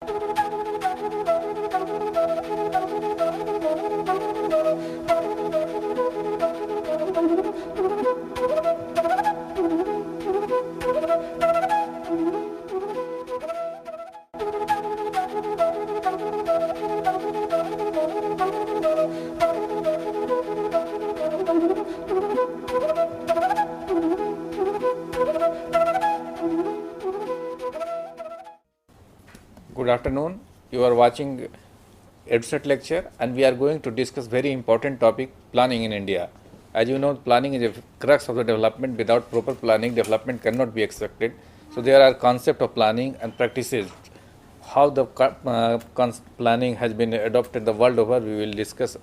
Good afternoon. You are watching EdSet lecture, and we are going to discuss very important topic, planning in India. As you know, planning is a crux of the development. Without proper planning, development cannot be expected. So there are concept of planning and practices. How the planning has been adopted the world over, we will discuss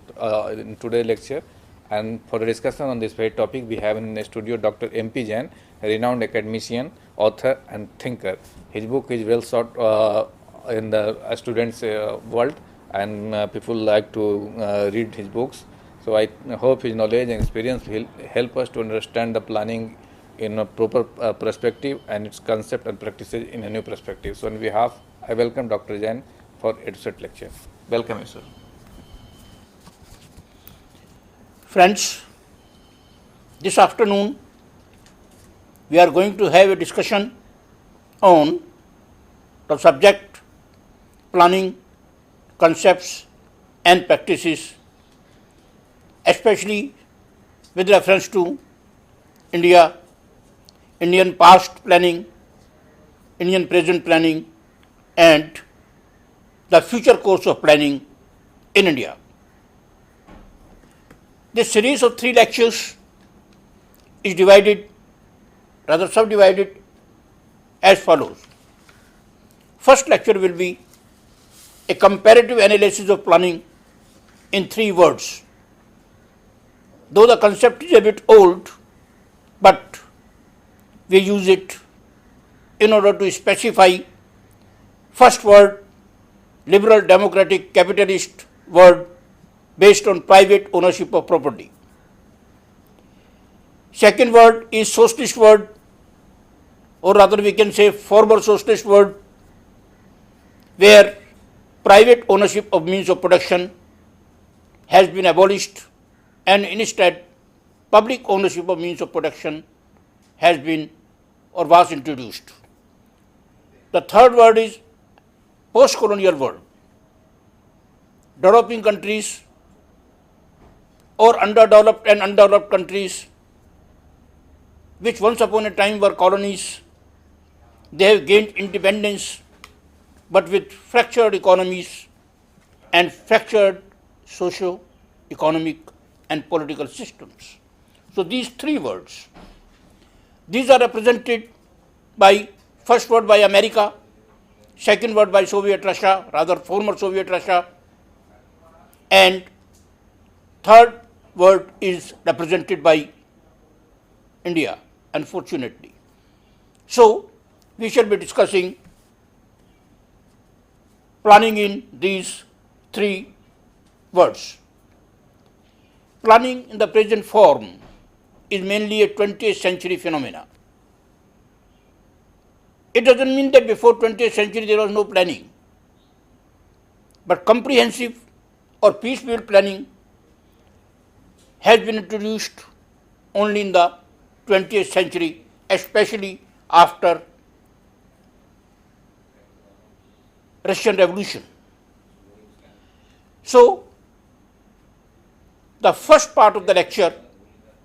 in today's lecture. And for a discussion on this very topic, we have in the studio Dr. M.P. Jain, a renowned academician, author, and thinker. His book is well sought in the students' world, and people like to read his books. So I hope his knowledge and experience will help us to understand the planning in a proper perspective and its concept and practices in a new perspective. So on behalf, I welcome Dr. Jain for EdSet lecture. Welcome, sir. Friends, this afternoon we are going to have a discussion on the subject planning, concepts and practices, especially with reference to India, Indian past planning, Indian present planning and the future course of planning in India. This series of 3 lectures is subdivided as follows. First lecture will be a comparative analysis of planning in 3 words. Though the concept is a bit old, but we use it in order to specify first word, liberal democratic capitalist word based on private ownership of property. Second word is socialist word, or rather we can say former socialist word, where private ownership of means of production has been abolished and instead public ownership of means of production has been or was introduced. The third word is post-colonial world. Developing countries or underdeveloped and undeveloped countries which once upon a time were colonies, they have gained independence but with fractured economies and fractured socio-economic and political systems. So these 3 words, these are represented by first word by America, second word by Soviet Russia, rather former Soviet Russia, and third word is represented by India, unfortunately. So we shall be discussing planning in these 3 words. Planning in the present form is mainly a 20th century phenomena. It doesn't mean that before 20th century there was no planning, but comprehensive or piecemeal planning has been introduced only in the 20th century, especially after Russian Revolution. So the first part of the lecture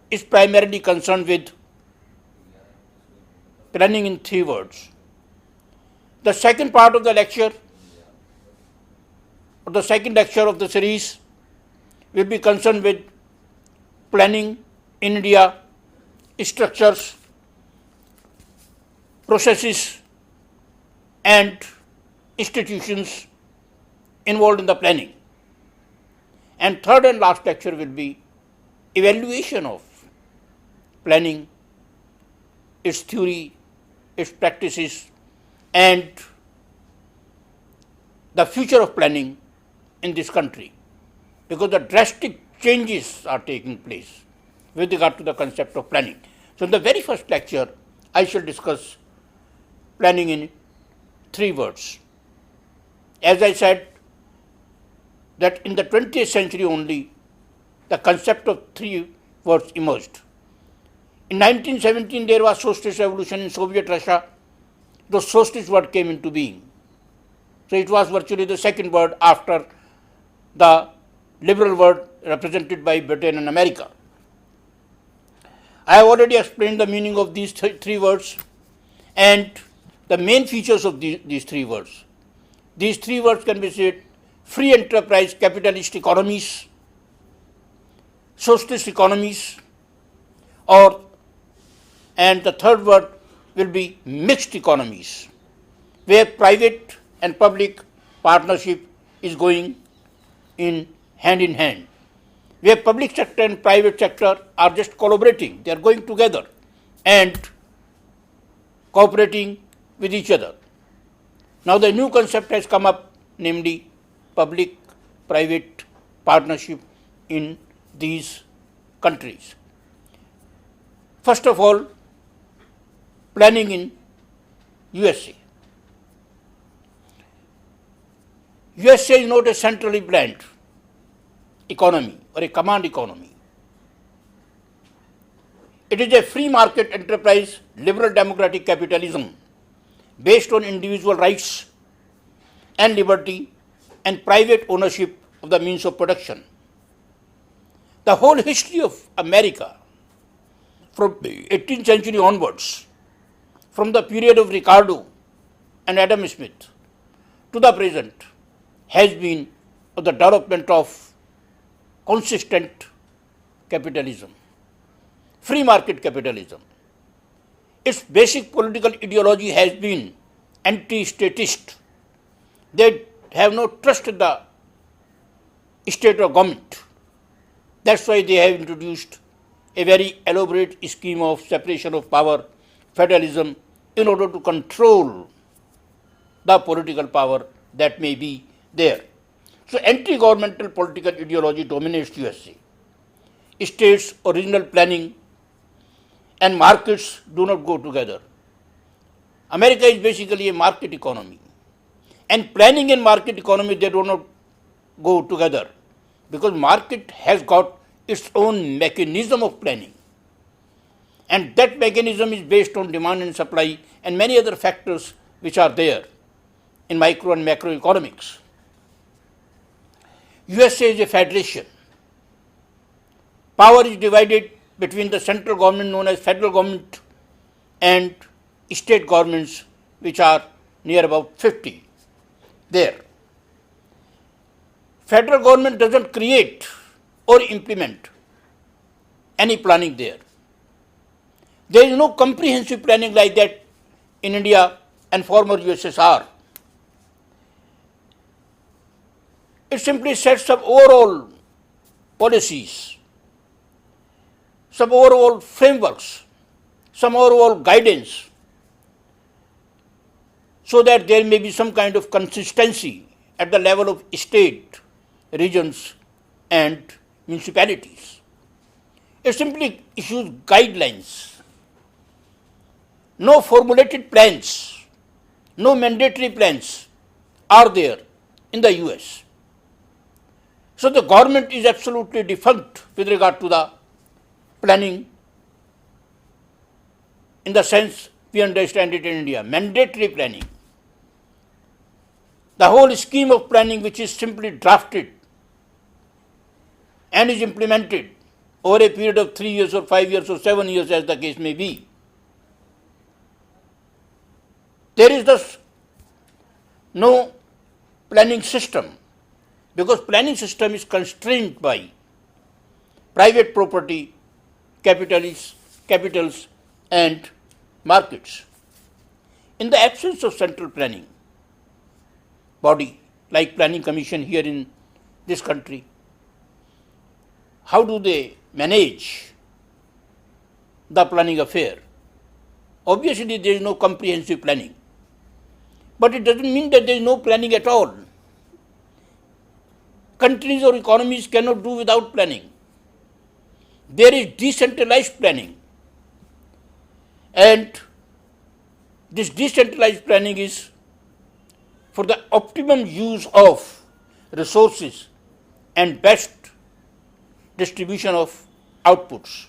is primarily concerned with planning in 3 words. The second part of the lecture, or the second lecture of the series, will be concerned with planning in India, structures, processes and institutions involved in the planning. And third and last lecture will be evaluation of planning, its theory, its practices and the future of planning in this country, because the drastic changes are taking place with regard to the concept of planning. So in the very first lecture, I shall discuss planning in 3 words. as I said, that in the 20th century only, the concept of three words emerged. In 1917, there was socialist revolution in Soviet Russia. The socialist word came into being. So it was virtually the second word after the liberal word represented by Britain and America. I have already explained the meaning of these three words and the main features of these three words. These three words can be said: free enterprise capitalist economies, socialist economies, and the third word will be mixed economies, where private and public partnership is going in hand, where public sector and private sector are just collaborating, they are going together and cooperating with each other. Now the new concept has come up, namely public-private partnership in these countries. First of all, planning in USA. USA is not a centrally planned economy or a command economy. It is a free market enterprise, liberal democratic capitalism based on individual rights and liberty and private ownership of the means of production. The whole history of America from the 18th century onwards, from the period of Ricardo and Adam Smith to the present, has been of the development of consistent capitalism, free market capitalism. Its basic political ideology has been anti-statist. They have no trust in the state or government. That's why they have introduced a very elaborate scheme of separation of power, federalism, in order to control the political power that may be there. So anti-governmental political ideology dominates USA. States, original planning and markets do not go together. America is basically a market economy. And planning and market economy, they do not go together, because market has got its own mechanism of planning. And that mechanism is based on demand and supply and many other factors which are there in micro and macroeconomics. USA is a federation. Power is divided between the central government known as federal government and state governments, which are near about 50 there. Federal government doesn't create or implement any planning there. There is no comprehensive planning like that in India and former USSR. It simply sets up overall policies, some overall frameworks, some overall guidance, so that there may be some kind of consistency at the level of state, regions and municipalities. It simply issues guidelines. No formulated plans, no mandatory plans are there in the US. So the government is absolutely defunct with regard to the planning in the sense we understand it in India, mandatory planning. The whole scheme of planning, which is simply drafted and is implemented over a period of 3 years or 5 years or 7 years, as the case may be. There is thus no planning system, because planning system is constrained by private property, capitals and markets. In the absence of central planning body like Planning Commission here in this country, how do they manage the planning affair? Obviously there is no comprehensive planning, but it doesn't mean that there is no planning at all. Countries or economies cannot do without planning. There is decentralized planning, and this decentralized planning is for the optimum use of resources and best distribution of outputs.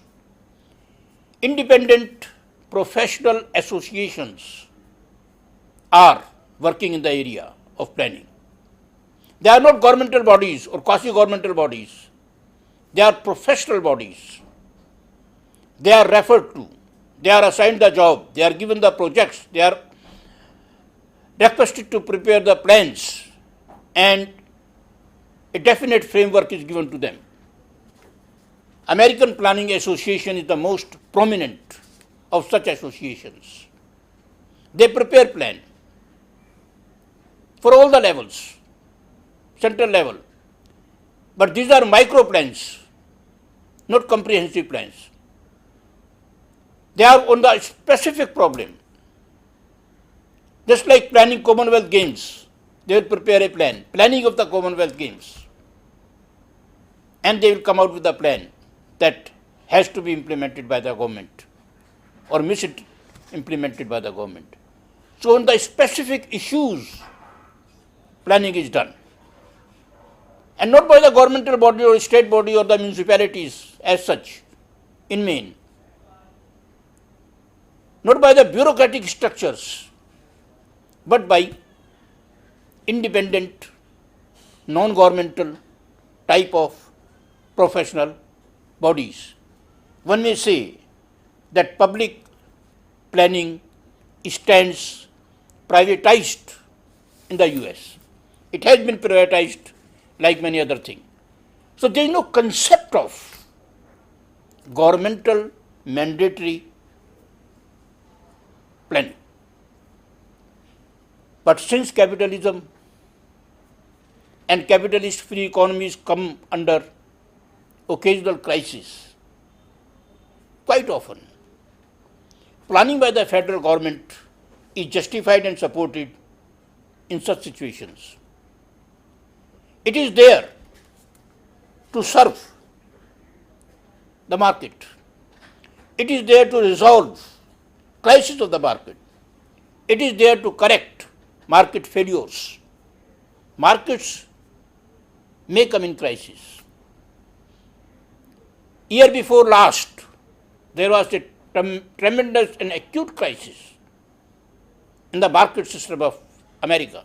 Independent professional associations are working in the area of planning. They are not governmental bodies or quasi-governmental bodies. They are professional bodies. They are referred to. They are assigned the job. They are given the projects. They are requested to prepare the plans, and a definite framework is given to them. American Planning Association is the most prominent of such associations. They prepare plan for all the levels, central level. But these are micro plans, not comprehensive plans. They are on the specific problem. Just like planning Commonwealth Games, they will prepare a plan, planning of the Commonwealth Games. And they will come out with a plan that has to be implemented by the government or implemented by the government. So on the specific issues, planning is done. And not by the governmental body or state body or the municipalities as such, in main. Not by the bureaucratic structures, but by independent, non-governmental type of professional bodies. One may say that public planning stands privatized in the US. It has been privatized like many other things. So there is no concept of governmental mandatory planning. But since capitalism and capitalist free economies come under occasional crisis, quite often, planning by the federal government is justified and supported in such situations. It is there to serve the market. It is there to resolve crisis of the market. It is there to correct market failures. Markets may come in crisis. Year before last, there was a tremendous and acute crisis in the market system of America.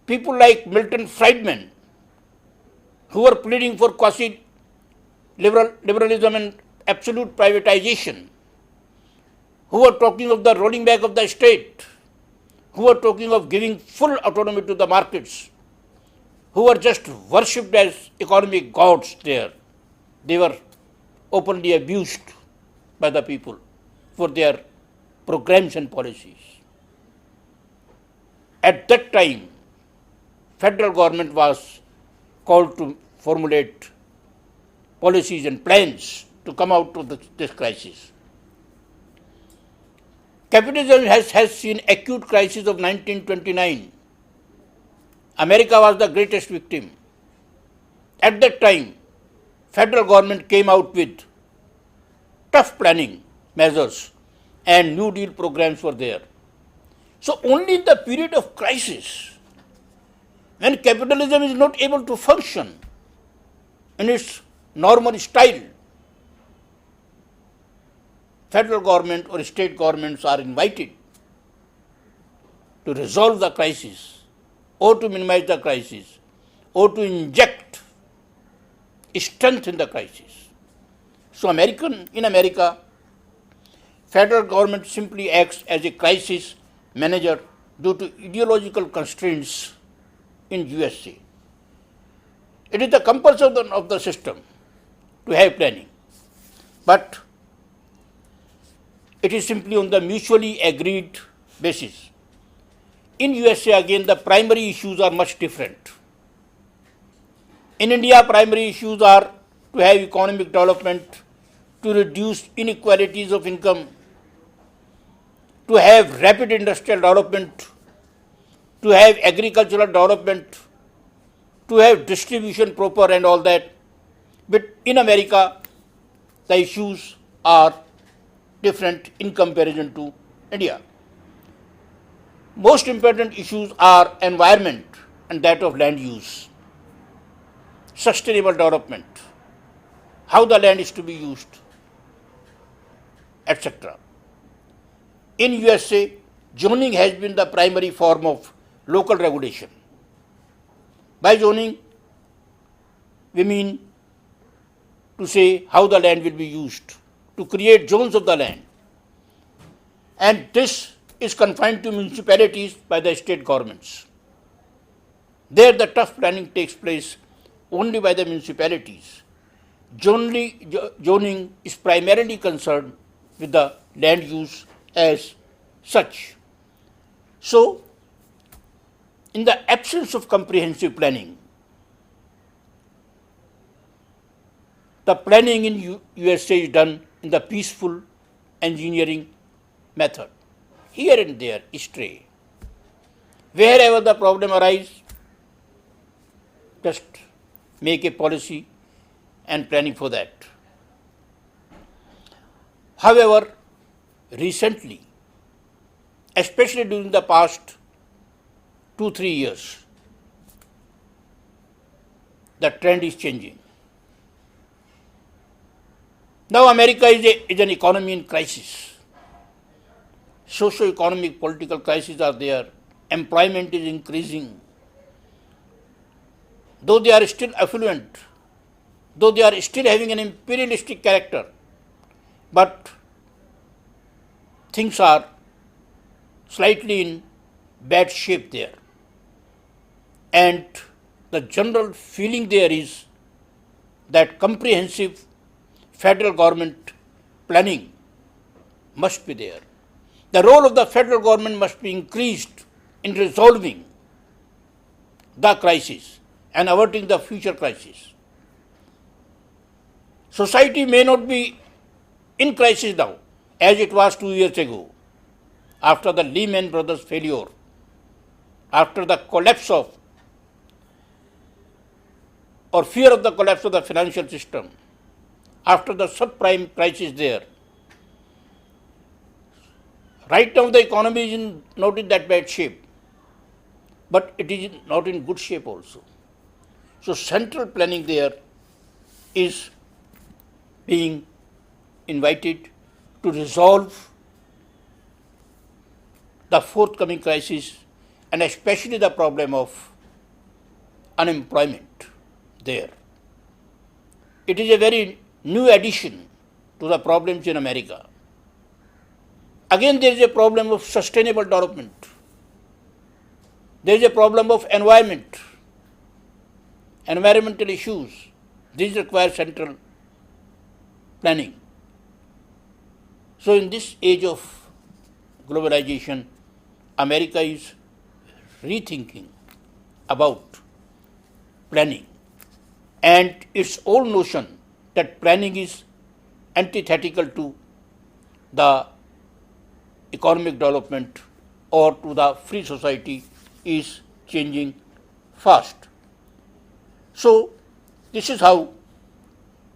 People like Milton Friedman, who were pleading for quasi-liberalism and absolute privatization, who were talking of the rolling back of the state, who were talking of giving full autonomy to the markets, who were just worshipped as economic gods there. They were openly abused by the people for their programs and policies. At that time, federal government was called to formulate policies and plans to come out of this crisis. Capitalism has seen acute crisis of 1929. America was the greatest victim. At that time, federal government came out with tough planning measures and New Deal programs were there. So only in the period of crisis, when capitalism is not able to function in its normal style, federal government or state governments are invited to resolve the crisis or to minimize the crisis or to inject strength in the crisis. So in America, federal government simply acts as a crisis manager due to ideological constraints in USA. It is the compulsion of the system to have planning, but it is simply on the mutually agreed basis. In USA again, the primary issues are much different. In India, primary issues are to have economic development, to reduce inequalities of income, to have rapid industrial development, to have agricultural development, to have distribution proper and all that. But in America, the issues are different in comparison to India. Most important issues are environment and that of land use, sustainable development, how the land is to be used, etc. In USA, zoning has been the primary form of local regulation. By zoning, we mean to say how the land will be used, to create zones of the land. And this is confined to municipalities by the state governments. There the tough planning takes place only by the municipalities. Zoning is primarily concerned with the land use as such. So, in the absence of comprehensive planning, the planning in USA is done in the peaceful engineering method. Here and there, stray. Wherever the problem arises, just make a policy and planning for that. However, recently, especially during the past 2-3 years, the trend is changing. Now America is an economy in crisis. Socio-economic political crises are there. Employment is increasing. Though they are still affluent, though they are still having an imperialistic character, but things are slightly in bad shape there. And the general feeling there is that comprehensive federal government planning must be there. The role of the federal government must be increased in resolving the crisis and averting the future crisis. Society may not be in crisis now as it was 2 years ago, after the Lehman Brothers failure, after the collapse of or fear of the collapse of the financial system, after the subprime crisis there. Right now the economy is not in that bad shape, but it is not in good shape also. So central planning there is being invited to resolve the forthcoming crisis and especially the problem of unemployment there. It is a very new addition to the problems in America. Again, there is a problem of sustainable development. There is a problem of environment, environmental issues. These require central planning. So in this age of globalization, America is rethinking about planning and its old notion that planning is antithetical to the economic development or to the free society is changing fast. So this is how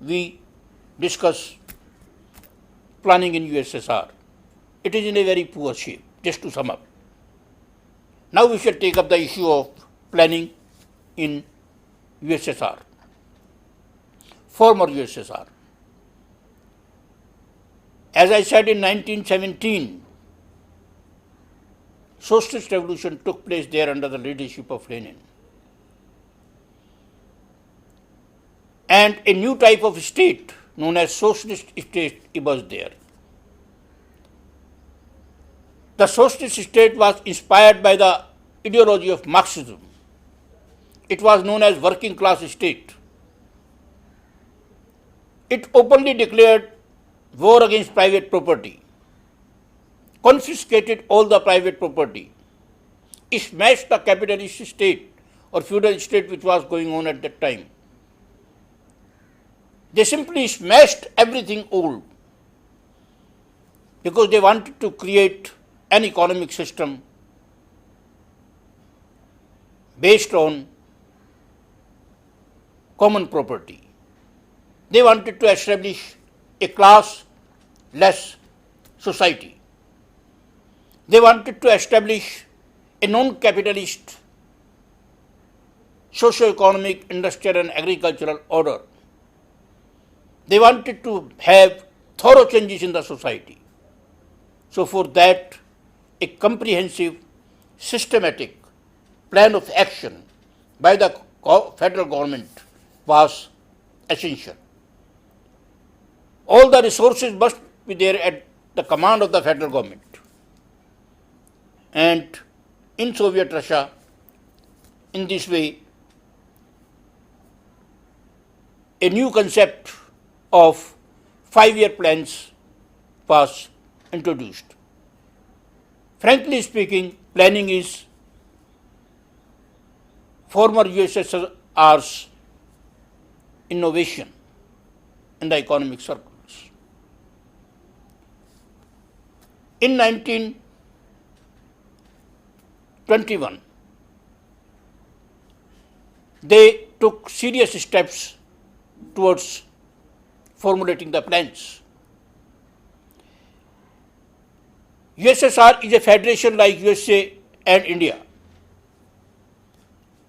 we discuss planning in USSR. It is in a very poor shape, just to sum up. Now we shall take up the issue of planning in USSR, former USSR. As I said, in 1917, socialist revolution took place there under the leadership of Lenin. And a new type of state known as socialist state emerged there. The socialist state was inspired by the ideology of Marxism. It was known as working class state. It openly declared war against private property, confiscated all the private property, smashed the capitalist state or feudal state which was going on at that time. They simply smashed everything old because they wanted to create an economic system based on common property. They wanted to establish a class-less society. They wanted to establish a non-capitalist socio-economic, industrial and agricultural order. They wanted to have thorough changes in the society. So for that, a comprehensive, systematic plan of action by the federal government was essential. All the resources must be there at the command of the federal government. And in Soviet Russia, in this way, a new concept of 5-year plans was introduced. Frankly speaking, planning is former USSR's innovation in the economic circles. In 1921, they took serious steps towards formulating the plans. USSR is a federation like USA and India.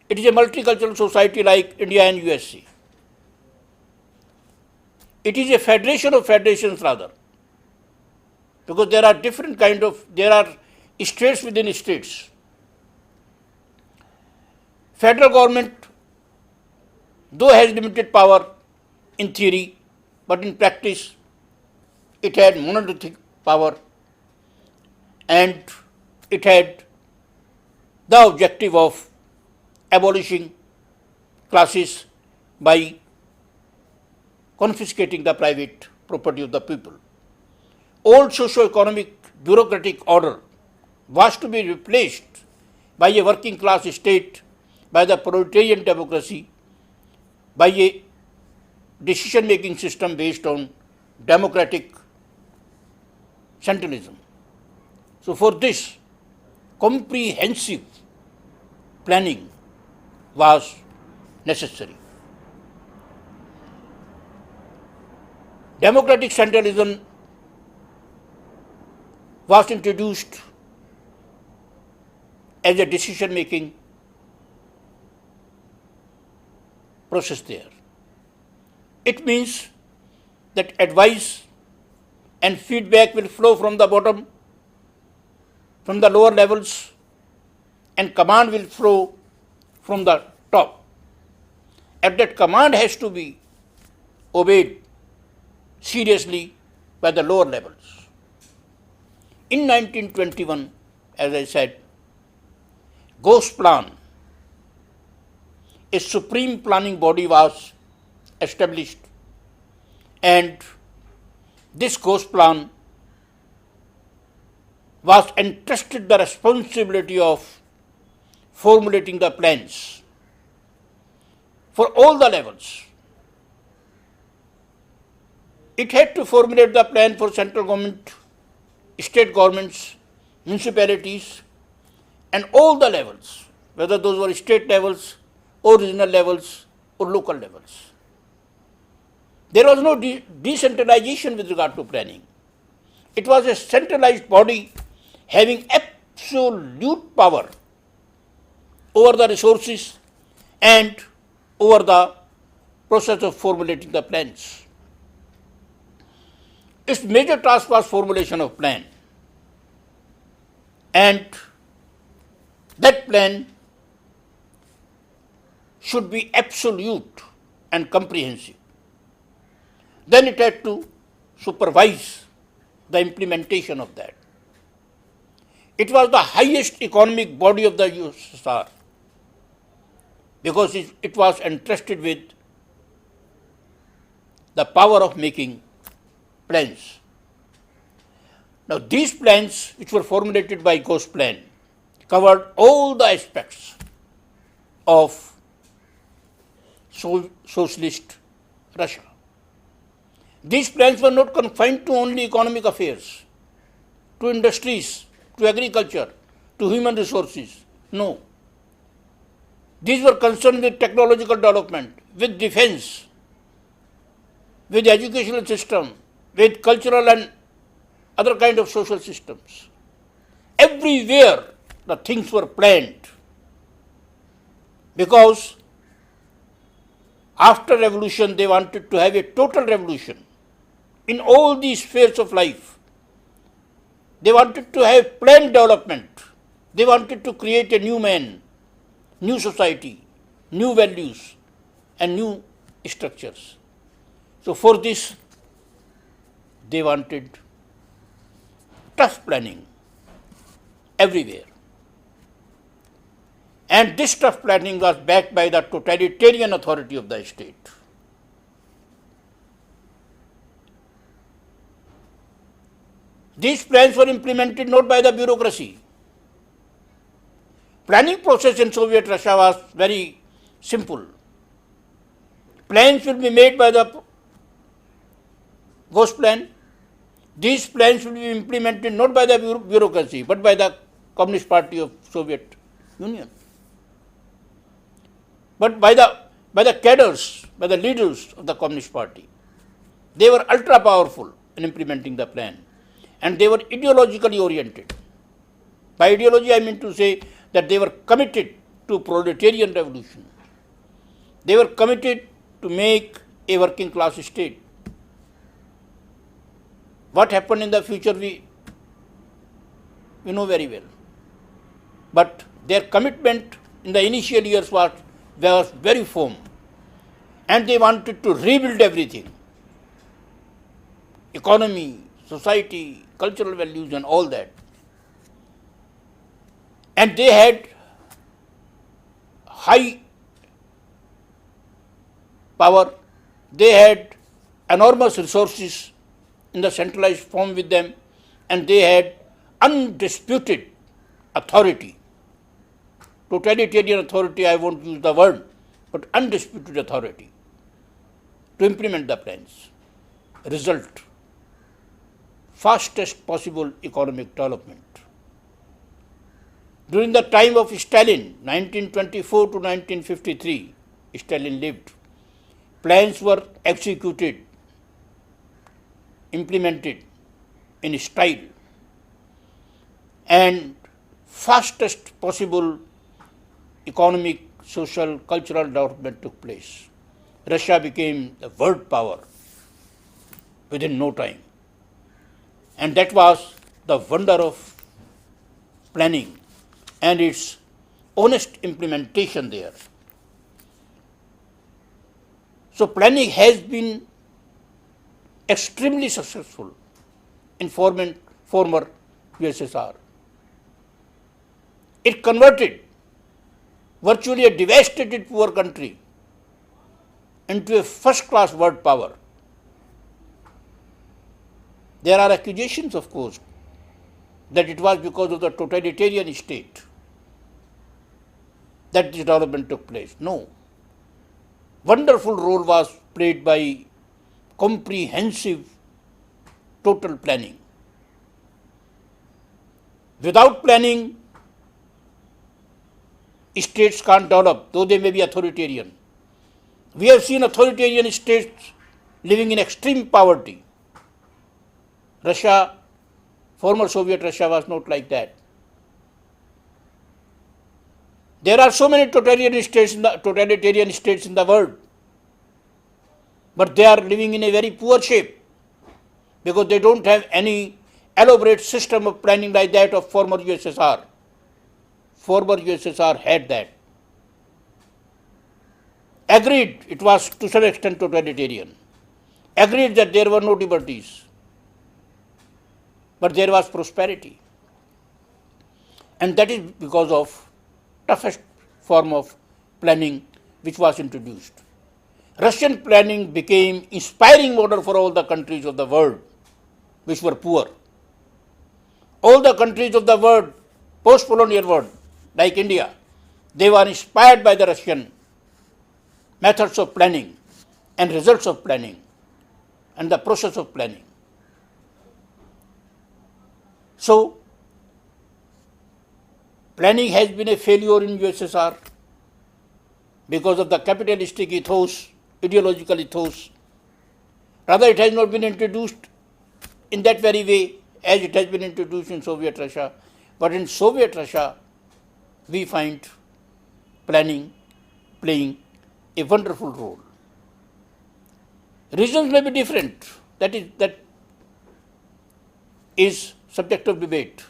It is a multicultural society like India and USA. It is a federation of federations rather, because there are there are states within states. Federal government, though has limited power in theory, but in practice it had monolithic power, and it had the objective of abolishing classes by confiscating the private property of the people. Old socio-economic bureaucratic order was to be replaced by a working class state, by the proletarian democracy, by a decision-making system based on democratic centralism. So for this, comprehensive planning was necessary. Democratic centralism was introduced as a decision-making process there. It means that advice and feedback will flow from the bottom, from the lower levels, and command will flow from the top. And that command has to be obeyed seriously by the lower levels. In 1921, as I said, Gosplan, a supreme planning body, was established, and this Gosplan was entrusted the responsibility of formulating the plans for all the levels. It had to formulate the plan for central government, state governments, municipalities, and all the levels, whether those were state levels or regional levels or local levels. There was no decentralization with regard to planning. It was a centralized body having absolute power over the resources and over the process of formulating the plans. Its major task was formulation of plan, and that plan should be absolute and comprehensive. Then it had to supervise the implementation of that. It was the highest economic body of the USSR because it was entrusted with the power of making plans. Now these plans, which were formulated by Gosplan, covered all the aspects of socialist Russia. These plans were not confined to only economic affairs, to industries, to agriculture, to human resources. No. These were concerned with technological development, with defense, with educational system, with cultural and other kind of social systems. Everywhere the things were planned, because after revolution they wanted to have a total revolution in all these spheres of life. They wanted to have planned development. They wanted to create a new man, new society, new values and new structures. So for this they wanted tough planning everywhere. And this tough planning was backed by the totalitarian authority of the state. These plans were implemented not by the bureaucracy. Planning process in Soviet Russia was very simple. Plans will be made by the Gosplan. These plans will be implemented not by the bureaucracy but by the Communist Party of Soviet Union. But by the cadres, by the leaders of the Communist Party. They were ultra powerful in implementing the plan, and they were ideologically oriented. By ideology I mean to say that they were committed to proletarian revolution. They were committed to make a working class state. What happened in the future we know very well. But their commitment in the initial years was very firm, and they wanted to rebuild everything. Economy, society, cultural values and all that. And they had high power, they had enormous resources in the centralized form with them, and they had undisputed authority. Totalitarian authority, I won't use the word, but undisputed authority to implement the plans. Result, fastest possible economic development. During the time of Stalin, 1924 to 1953, Stalin lived. Plans were executed, implemented in style, and fastest possible economic, social, cultural development took place. Russia became the world power within no time. And that was the wonder of planning and its honest implementation there. So planning has been extremely successful in former USSR. It converted virtually a devastated poor country into a first-class world power. There are accusations, of course, that it was because of the totalitarian state that this development took place. No. Wonderful role was played by comprehensive total planning. Without planning, states can't develop, though they may be authoritarian. We have seen authoritarian states living in extreme poverty. Russia, former Soviet Russia, was not like that. There are so many totalitarian states in the world, but they are living in a very poor shape because they don't have any elaborate system of planning like that of former USSR. Former USSR had that. Agreed, it was to some extent totalitarian. Agreed that there were no liberties, but there was prosperity. And that is because of toughest form of planning which was introduced. Russian planning became inspiring model for all the countries of the world which were poor. All the countries of the world, post-colonial world, like India, they were inspired by the Russian methods of planning and results of planning and the process of planning. So, planning has been a failure in USSR because of the capitalistic ethos, ideological ethos. Rather, it has not been introduced in that very way as it has been introduced in Soviet Russia. But in Soviet Russia, we find planning playing a wonderful role. Reasons may be different, that is subject of debate.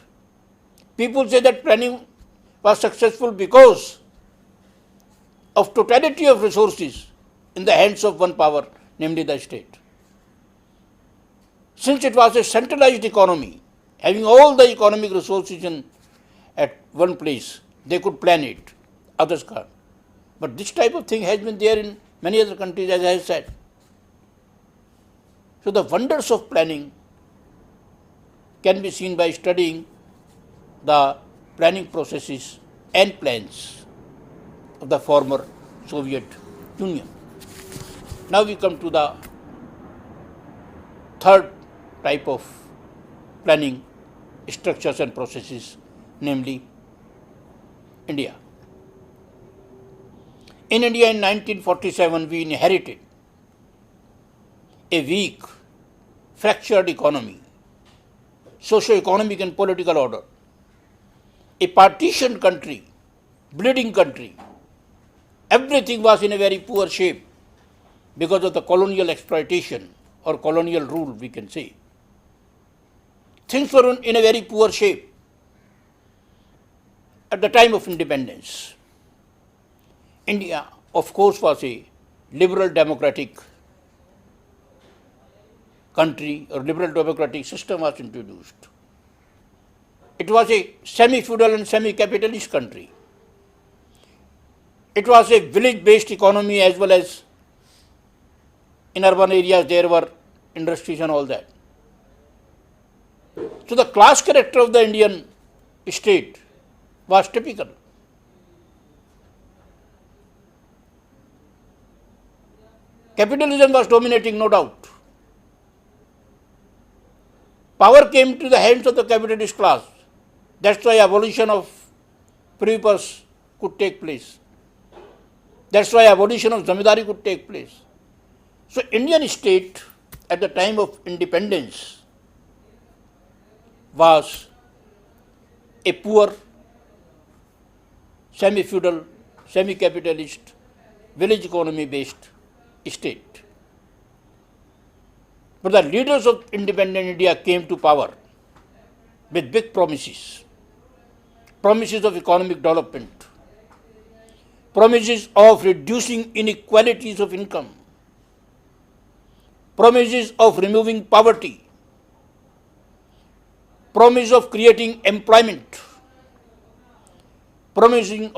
People say that planning was successful because of totality of resources in the hands of one power, namely the state. Since it was a centralized economy, having all the economic resources at one place, they could plan it, others can't. But this type of thing has been there in many other countries, as I have said. So the wonders of planning can be seen by studying the planning processes and plans of the former Soviet Union. Now we come to the third type of planning structures and processes, namely India. In India in 1947, we inherited a weak, fractured economy, socio-economic and political order, a partitioned country, bleeding country. Everything was in a very poor shape because of the colonial exploitation or colonial rule, we can say. Things were in a very poor shape at the time of independence. India, of course, was a liberal democratic country, or liberal democratic system was introduced. It was a semi-feudal and semi-capitalist country. It was a village-based economy, as well as in urban areas there were industries and all that. So the class character of the Indian state was typical. Capitalism was dominating, no doubt. Power came to the hands of the capitalist class. That's why abolition of privy purse could take place. That's why abolition of zamindari could take place. So Indian state at the time of independence was a poor, semi-feudal, semi-capitalist, village economy based state. But the leaders of independent India came to power with big promises. Promises of economic development, promises of reducing inequalities of income, promises of removing poverty, promise of creating employment, promises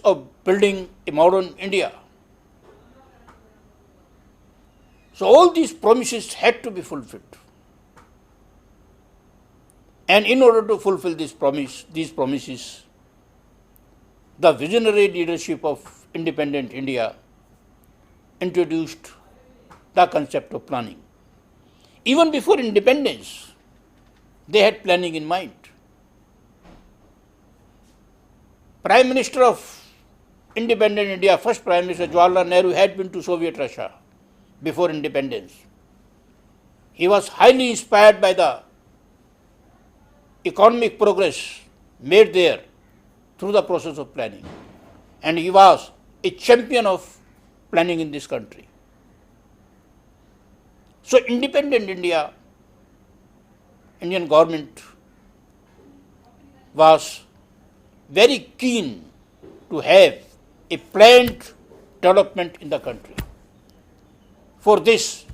of building a modern India. So all these promises had to be fulfilled. And in order to fulfill these promises, the visionary leadership of independent India introduced the concept of planning. Even before independence, they had planning in mind. Prime Minister of independent India, first Prime Minister Jawaharlal Nehru, had been to Soviet Russia before independence. He was highly inspired by the economic progress made there through the process of planning. And he was a champion of planning in this country. So independent India, Indian government was very keen to have a planned development in the country. For this,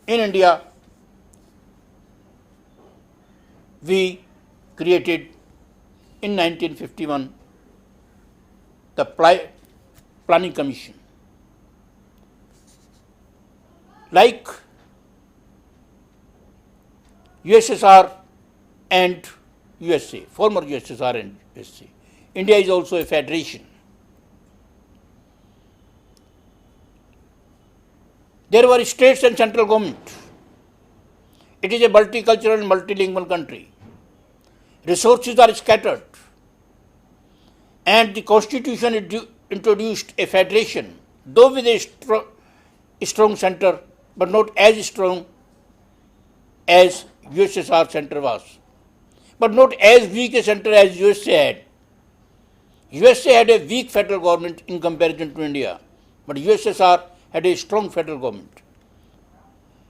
in India, we created in 1951 the Planning Commission. Like USSR and USA, former USSR and USA, India is also a federation. There were states and central government. It is a multicultural and multilingual country. Resources are scattered. And the constitution introduced a federation, though with a strong center, but not as strong as USSR center was. but not as weak a center as USA had. USA had a weak federal government in comparison to India, but USSR had a strong federal government.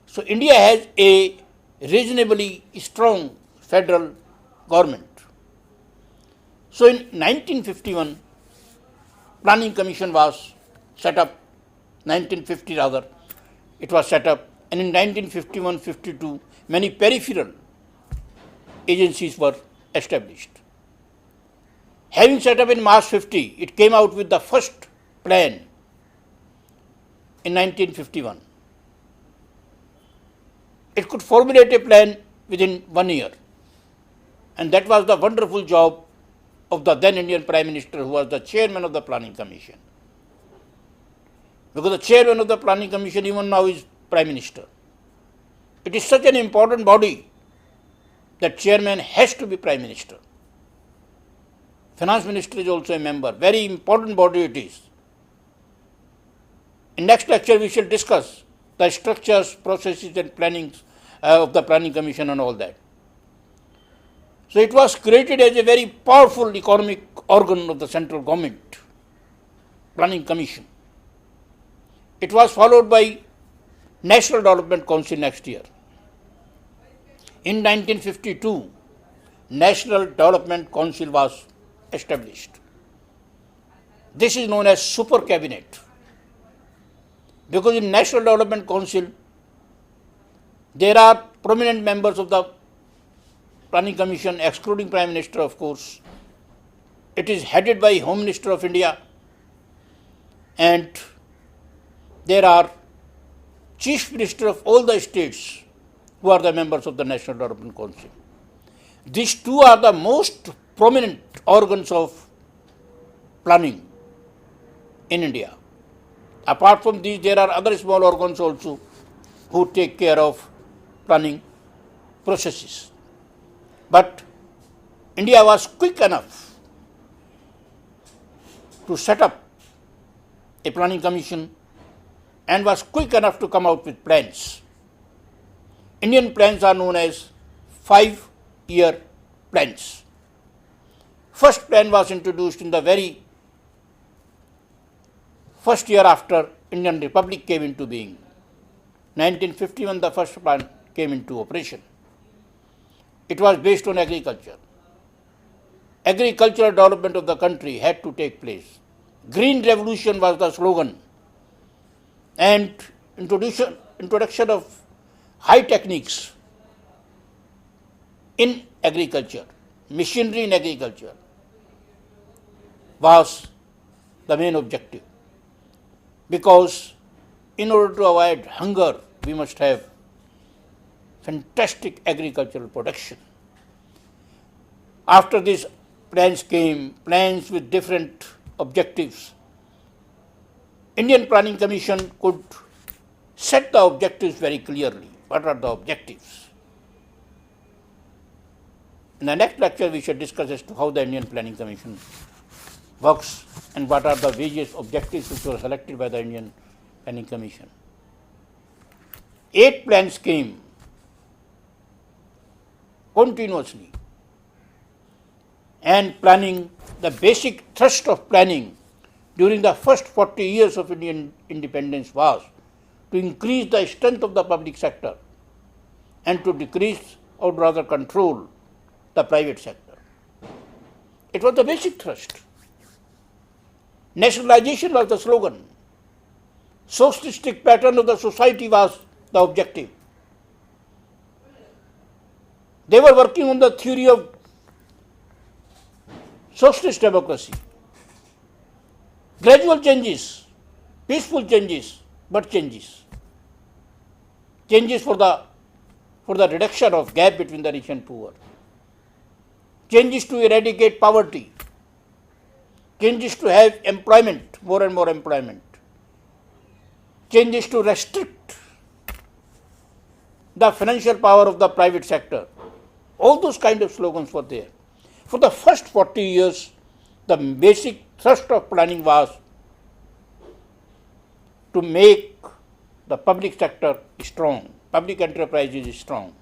So India has a reasonably strong federal government. So in 1951, Planning Commission was set up, 1950 rather, it was set up, and in 1951-52, many peripheral agencies were established. Having set up in March 50, it came out with the first plan in 1951. It could formulate a plan within 1 year, and that was the wonderful job of the then Indian Prime Minister, who was the chairman of the Planning Commission. Because the chairman of the Planning Commission even now is Prime Minister. It is such an important body that chairman has to be Prime Minister. Finance Minister is also a member. Very important body it is. In next lecture we shall discuss the structures, processes and plannings of the Planning Commission and all that. So it was created as a very powerful economic organ of the central government, Planning Commission. It was followed by National Development Council next year. In 1952, National Development Council was established. This is known as Super Cabinet, because in National Development Council there are prominent members of the Planning Commission, excluding Prime Minister of course. It is headed by Home Minister of India, and there are Chief Minister of all the states who are the members of the National Development Council. These two are the most prominent organs of planning in India. Apart from these, there are other small organs also who take care of planning processes. But India was quick enough to set up a planning commission and was quick enough to come out with plans. Indian plans are known as 5-year plans. First plan was introduced in the very first year after Indian Republic came into being. 1951, the first plan came into operation. It was based on agriculture. Agricultural development of the country had to take place. Green Revolution was the slogan, and introduction of high techniques in agriculture, machinery in agriculture was the main objective, because in order to avoid hunger we must have fantastic agricultural production. After this plans came, plans with different objectives. Indian Planning Commission could set the objectives very clearly. What are the objectives? In the next lecture we shall discuss as to how the Indian Planning Commission works and what are the various objectives which were selected by the Indian Planning Commission. 8 plans came continuously, and planning, the basic thrust of planning during the first 40 years of Indian independence was to increase the strength of the public sector and to decrease or rather control the private sector. It was the basic thrust. Nationalization was the slogan. Socialistic pattern of the society was the objective. They were working on the theory of socialist democracy. Gradual changes, peaceful changes, but changes. Changes for the reduction of gap between the rich and poor. Changes to eradicate poverty. Changes to have employment, more and more employment. Changes to restrict the financial power of the private sector. All those kind of slogans were there. For the first 40 years, the basic thrust of planning was to make the public sector strong, public enterprise is strong.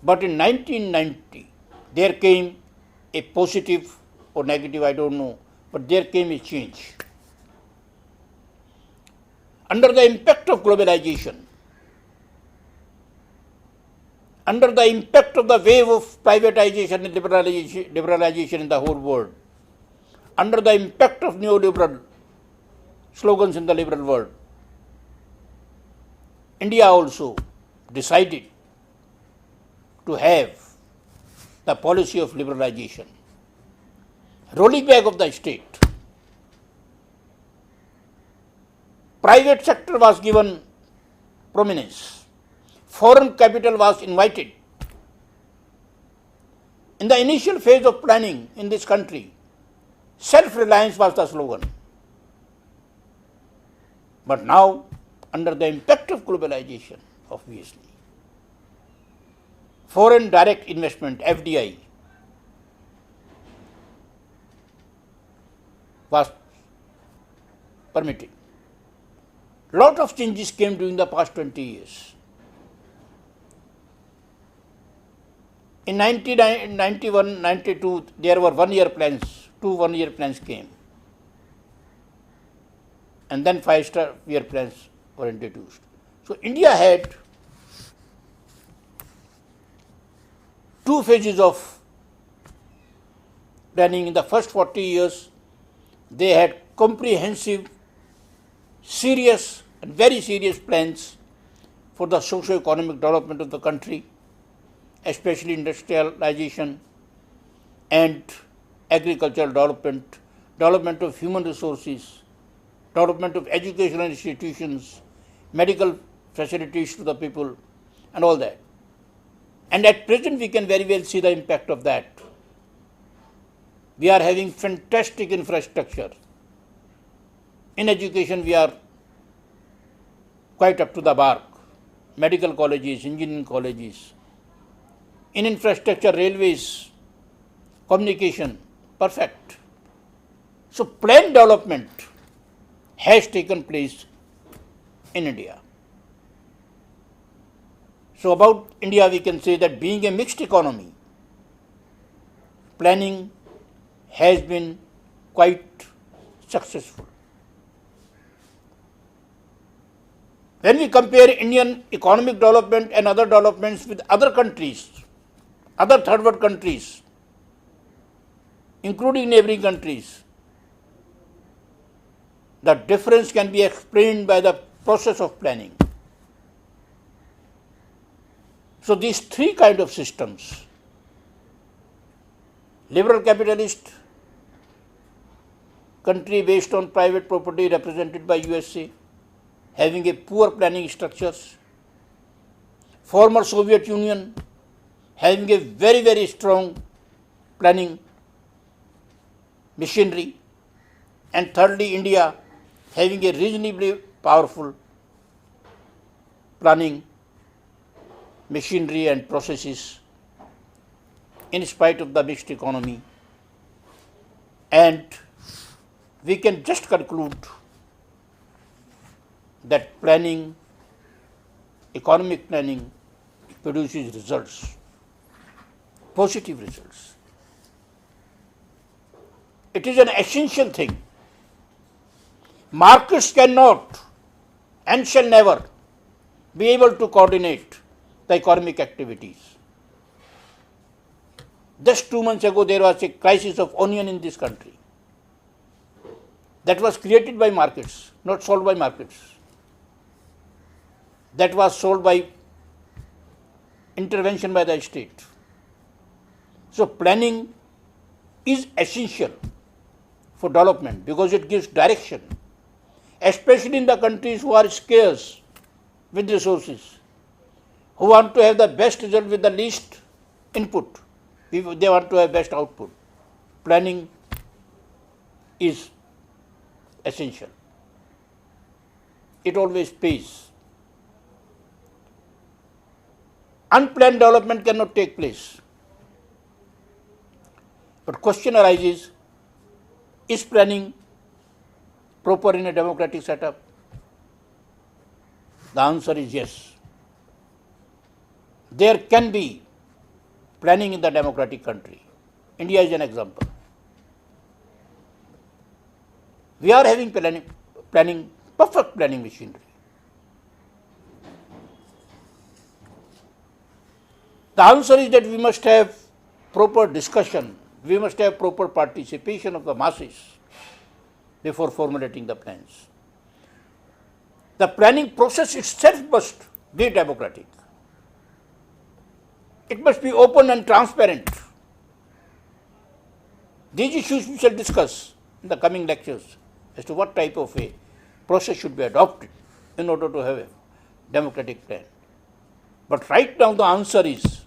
But in 1990, there came a positive or negative, I don't know, but there came a change. Under the impact of globalization, under the impact of the wave of privatization and liberalization in the whole world, under the impact of neoliberal slogans in the liberal world, India also decided to have the policy of liberalization, rolling back of the state. Private sector was given prominence. Foreign capital was invited. In the initial phase of planning in this country, self-reliance was the slogan. But now, under the impact of globalization, obviously, foreign direct investment, FDI, was permitted. Lot of changes came during the past 20 years. In 1991, 92, there were 1 year plans, 2 1-year plans came. And then 5-year plans were introduced. So India had 2 phases of planning. In the first 40 years, they had comprehensive, serious and very serious plans for the socio-economic development of the country, especially industrialization and agricultural development, development of human resources, development of educational institutions, medical facilities to the people, and all that. And at present, we can very well see the impact of that. We are having fantastic infrastructure. In education, we are quite up to the mark. Medical colleges, engineering colleges. In infrastructure, railways, communication, perfect. So planned development has taken place in India. So about India, we can say that being a mixed economy, planning has been quite successful. When we compare Indian economic development and other developments with other countries, other third world countries, including neighboring countries, the difference can be explained by the process of planning. So these 3 kinds of systems, liberal capitalist country based on private property represented by USA, having a poor planning structures, former Soviet Union having a very, very strong planning machinery, and thirdly India having a reasonably powerful planning machinery and processes in spite of the mixed economy. And we can just conclude that planning, economic planning, produces results, positive results. It is an essential thing. Markets cannot and shall never be able to coordinate the economic activities. Just 2 months ago, there was a crisis of onion in this country. That was created by markets, not solved by markets. That was solved by intervention by the state. So planning is essential for development because it gives direction, especially in the countries who are scarce with resources, who want to have the best result with the least input. They want to have best output. Planning is essential. It always pays. Unplanned development cannot take place. But question arises, is planning proper in a democratic setup? The answer is yes. There can be planning in the democratic country. India is an example. We are having perfect planning machinery. The answer is that we must have proper discussion, we must have proper participation of the masses before formulating the plans. The planning process itself must be democratic. It must be open and transparent. These issues we shall discuss in the coming lectures as to what type of a process should be adopted in order to have a democratic plan. But right now the answer is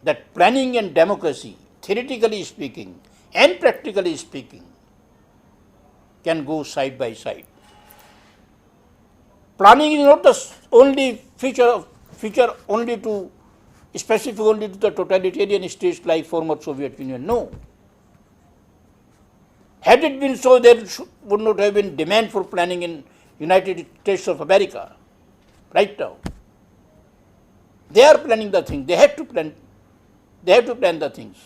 that planning and democracy, theoretically speaking and practically speaking, can go side by side. Planning is not the only feature only to specific only to the totalitarian states like former Soviet Union. No. Had it been so, there would not have been demand for planning in United States of America right now. They are planning the thing. They have to plan the things.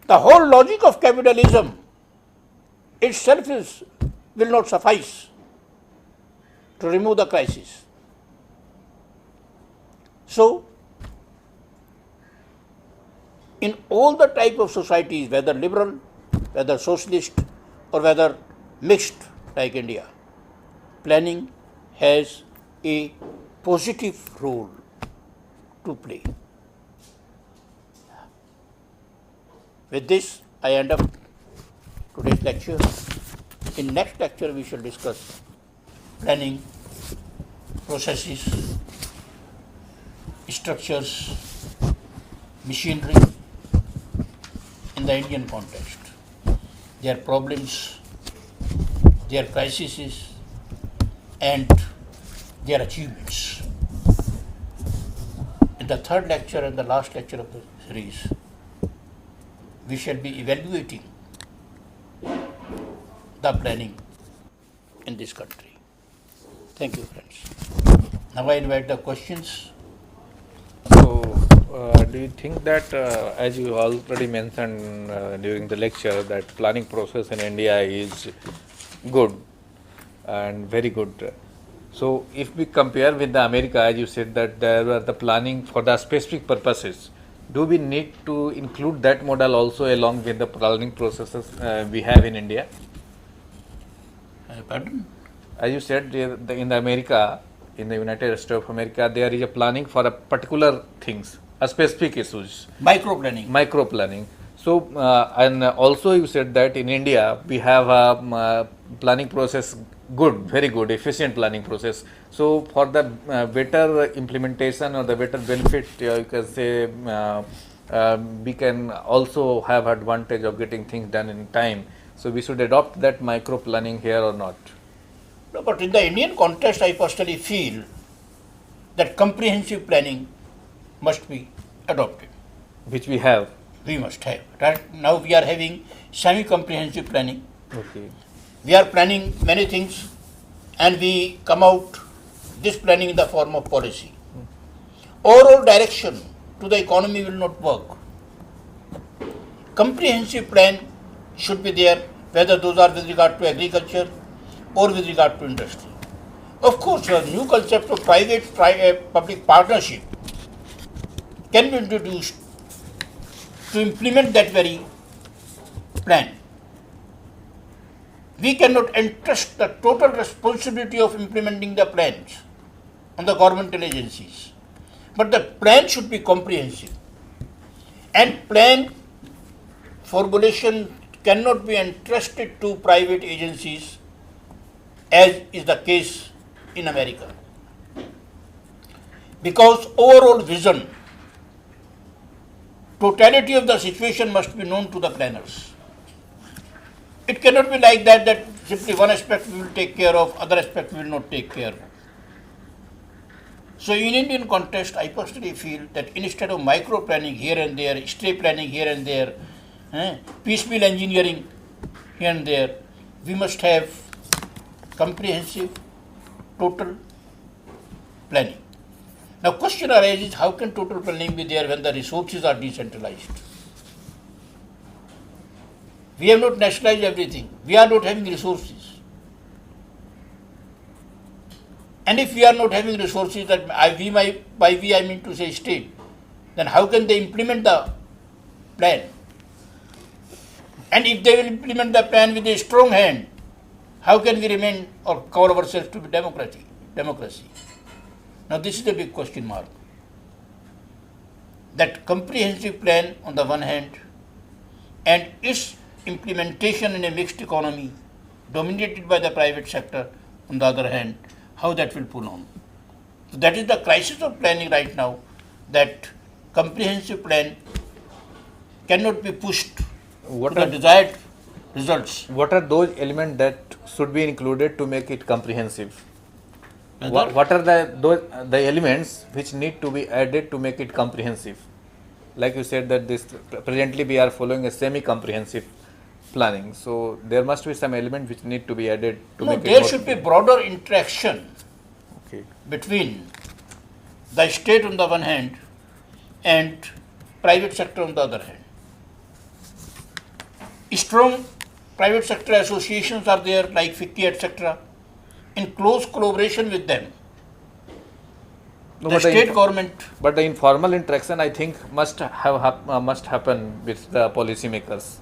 The whole logic of capitalism itself will not suffice to remove the crisis. So, in all the type of societies, whether liberal, whether socialist, or whether mixed like India, planning has a positive role to play. With this, I end up today's lecture. In next lecture, we shall discuss planning, processes, structures, machinery in the Indian context, their problems, their crises, and their achievements. In the third lecture and the last lecture of the series, we shall be evaluating the planning in this country. Thank you, friends. Now I invite the questions. So, do you think that, as you already mentioned during the lecture, that planning process in India is good and very good? So, if we compare with the America, as you said that there were the planning for the specific purposes, do we need to include that model also along with the planning processes we have in India? Pardon? As you said, in the America, in the United States of America, there is a planning for a particular things, a specific issues. Micro planning. So, and also you said that in India we have a planning process good, very good, efficient planning process. So, for the better implementation or the better benefit, you can say we can also have advantage of getting things done in time. So, we should adopt that micro planning here or not? No, but in the Indian context, I personally feel that comprehensive planning must be adopted. Which we have. We must have. Right now we are having semi-comprehensive planning. Okay. We are planning many things and we come out this planning in the form of policy. Overall direction to the economy will not work. Comprehensive plan should be there, whether those are with regard to agriculture or with regard to industry. Of course, a new concept of private-public partnership can be introduced to implement that very plan. We cannot entrust the total responsibility of implementing the plans on the governmental agencies. But the plan should be comprehensive. And plan formulation cannot be entrusted to private agencies as is the case in America. Because overall vision, totality of the situation must be known to the planners. It cannot be like that simply one aspect we will take care of, other aspect we will not take care of. So in Indian context, I personally feel that instead of micro planning here and there, stray planning here and there, piecemeal engineering here and there, we must have comprehensive, total planning. Now question arises, how can total planning be there when the resources are decentralized? We have not nationalized everything. We are not having resources. And if we are not having resources, that by we I mean to say state, then how can they implement the plan? And if they will implement the plan with a strong hand, how can we remain or call ourselves to be democracy? Now this is a big question mark. That comprehensive plan on the one hand and its implementation in a mixed economy dominated by the private sector on the other hand, how that will pull on. So that is the crisis of planning right now, that comprehensive plan cannot be pushed What to the are, desired results. what are those elements that should be included to make it comprehensive? Whether- What are the elements which need to be added to make it comprehensive? Like you said that this presently we are following a semi-comprehensive planning. So there must be some element which need to be added to No, make it there more should be broader interaction okay. between the state on the one hand and private sector on the other hand. Strong private sector associations are there like FICCI etc. In close collaboration with them, No, the but the state inf- government, But the informal interaction, I think, must happen with the policymakers.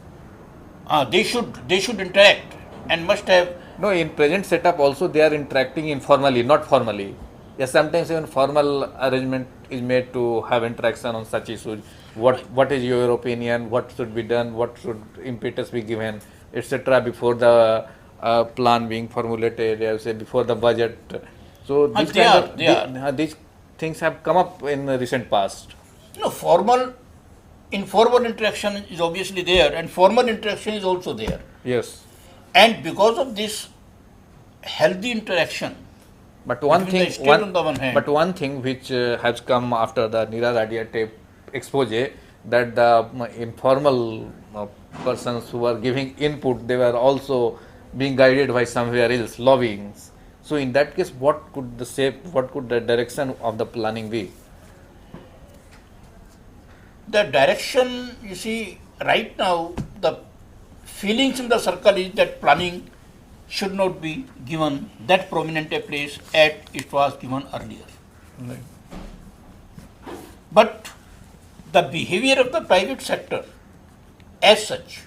they should interact and must have. No, in present setup also they are interacting informally, not formally. Yes, sometimes even formal arrangement is made to have interaction on such issues. What is your opinion? What should be done? What should impetus be given, etc. Before the plan being formulated, I would say before the budget. So these these things have come up in the recent past. No, informal interaction is obviously there, and formal interaction is also there. Yes. And because of this healthy interaction, But one between thing, the state on the one hand, but one thing which has come after the Neeraj Adia tape expose, that the informal persons who were giving input, they were also being guided by somewhere else, lobbying. So in that case, what could the direction of the planning be? the direction, you see, right now, the feelings in the circle is that planning should not be given that prominent a place as it was given earlier. But the behavior of the private sector as such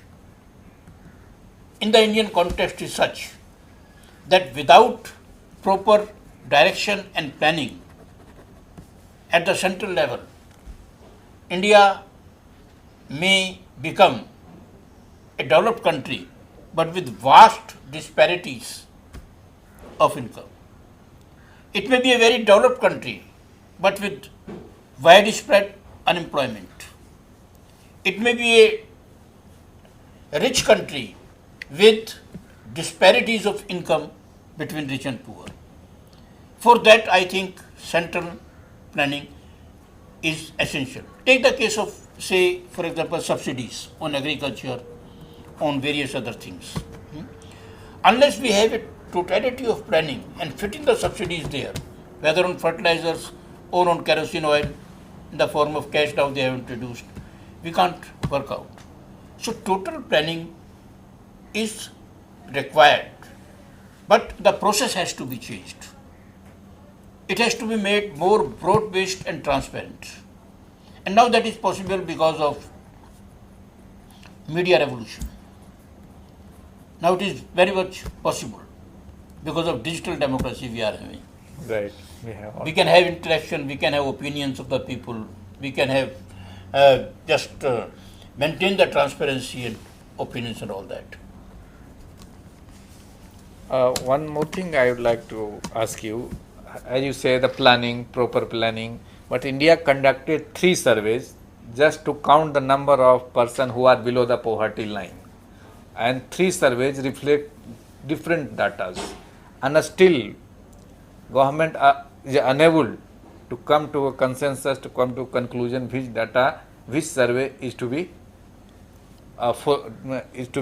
in the Indian context is such that without proper direction and planning at the central level, India may become a developed country but with vast disparities of income. It may be a very developed country but with widespread unemployment. It may be a rich country with disparities of income between rich and poor. For that, I think central planning is essential. Take the case of, say, for example, subsidies on agriculture, on various other things. Unless we have a totality of planning and fitting the subsidies there, whether on fertilizers or on kerosene oil in the form of cash now they have introduced, we can't work out. So total planning is required, but the process has to be changed. It has to be made more broad-based and transparent. And now that is possible because of media revolution. Now it is very much possible because of digital democracy we are having. Right. We can have interaction, we can have opinions of the people, we can have maintain the transparency and opinions and all that. One more thing I would like to ask you. As you say, the planning, proper planning, but India conducted 3 surveys just to count the number of persons who are below the poverty line. And 3 surveys reflect different data. And still, government is unable to come to a consensus, to come to a conclusion which survey is to be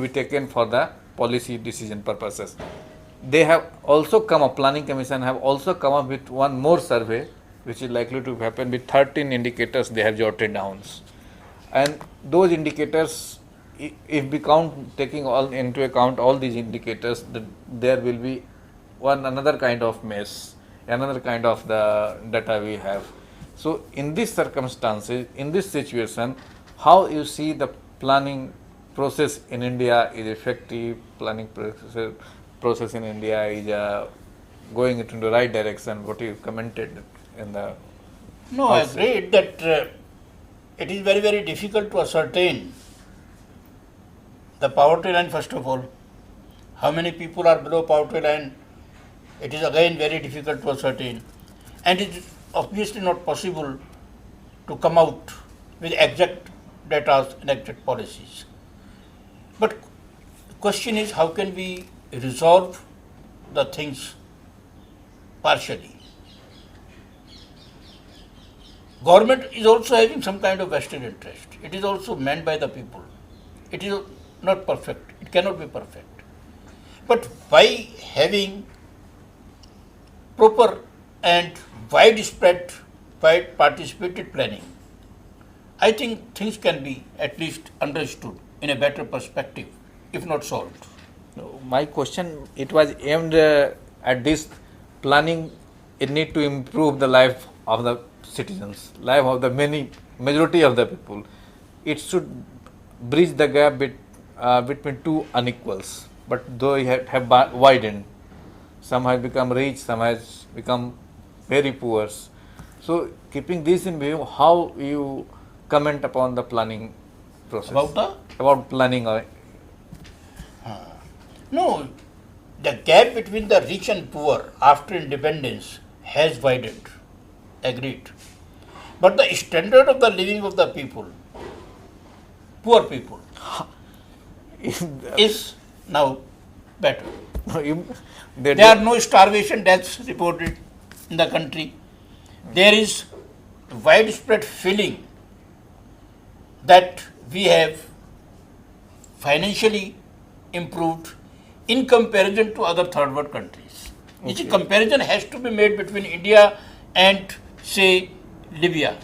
taken for the policy decision purposes. they have also come up, planning commission have also come up with one more survey which is likely to happen with 13 indicators they have jotted down. And those indicators, if we count, taking all into account all these indicators, there will be one another kind of mess, another kind of the data we have. So in these circumstances, in this situation, how you see the planning process in India is effective, planning process in India is going into the right direction, what you commented in the No, I agreed that it is very, very difficult to ascertain the poverty line, first of all. How many people are below poverty line? It is again very difficult to ascertain. And it is obviously not possible to come out with exact data and exact policies. But the question is, how can we resolve the things partially? Government is also having some kind of vested interest. It is also meant by the people. It is not perfect. It cannot be perfect. But by having proper and widespread, wide participated planning, I think things can be at least understood in a better perspective, if not solved. My question, it was aimed at this planning. It need to improve the life of the citizens, life of the majority of the people. It should bridge the gap between two unequals, but though it have widened, some have become rich, some has become very poor. So keeping this in view, how you comment upon the planning process? About planning. No, the gap between the rich and poor after independence has widened. Agreed. But the standard of the living of the people, poor people, is now better. There are no starvation deaths reported in the country. There is widespread feeling that we have financially improved in comparison to other third world countries. Okay. Comparison has to be made between India and, say, Libya,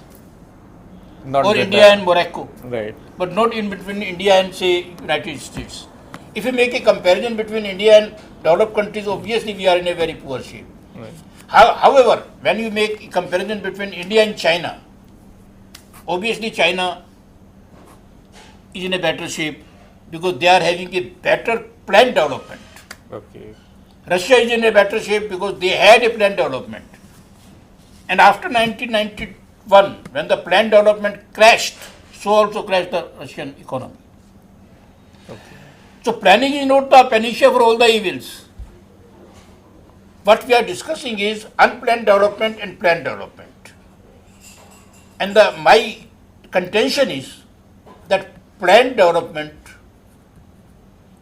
not or India and Morocco, right? But not in between India and, say, United States. If you make a comparison between India and developed countries, obviously we are in a very poor shape. Right. However, when you make a comparison between India and China, obviously China is in a better shape because they are having a better planned development. Okay. Russia is in a better shape because they had a planned development. And after 1991, when the planned development crashed, so also crashed the Russian economy. Okay. So planning is not the panacea for all the evils. What we are discussing is unplanned development and planned development. And my contention is that planned development,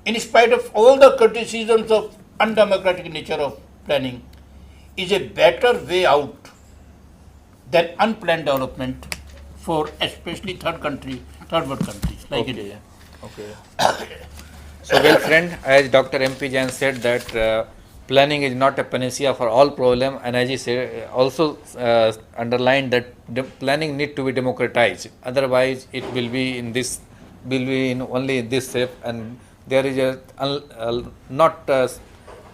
in spite of all the criticisms of undemocratic nature of planning, is a better way out than unplanned development for especially third world countries like India. Okay. So, well, friend, as Dr. M.P. Jain said that planning is not a panacea for all problem, and as he said, also underlined that planning need to be democratized. Otherwise, it will be in this, only in this shape, and there is not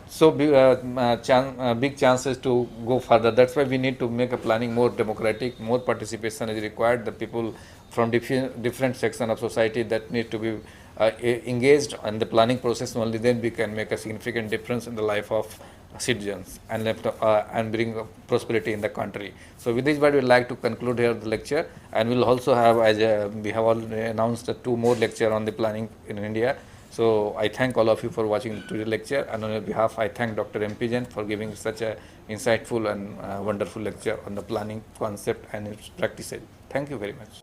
so big chances to go further. That's why we need to make a planning more democratic, more participation is required. The people from different sections of society that need to be engaged in the planning process, only then we can make a significant difference in the life of citizens and bring prosperity in the country. So with this, we would like to conclude here the lecture, and we'll also have, as we have already announced, 2 more lecture on the planning in India. So I thank all of you for watching today's lecture, and on your behalf I thank Dr. M.P. Jain for giving such a insightful and wonderful lecture on the planning concept and its practices. Thank you very much.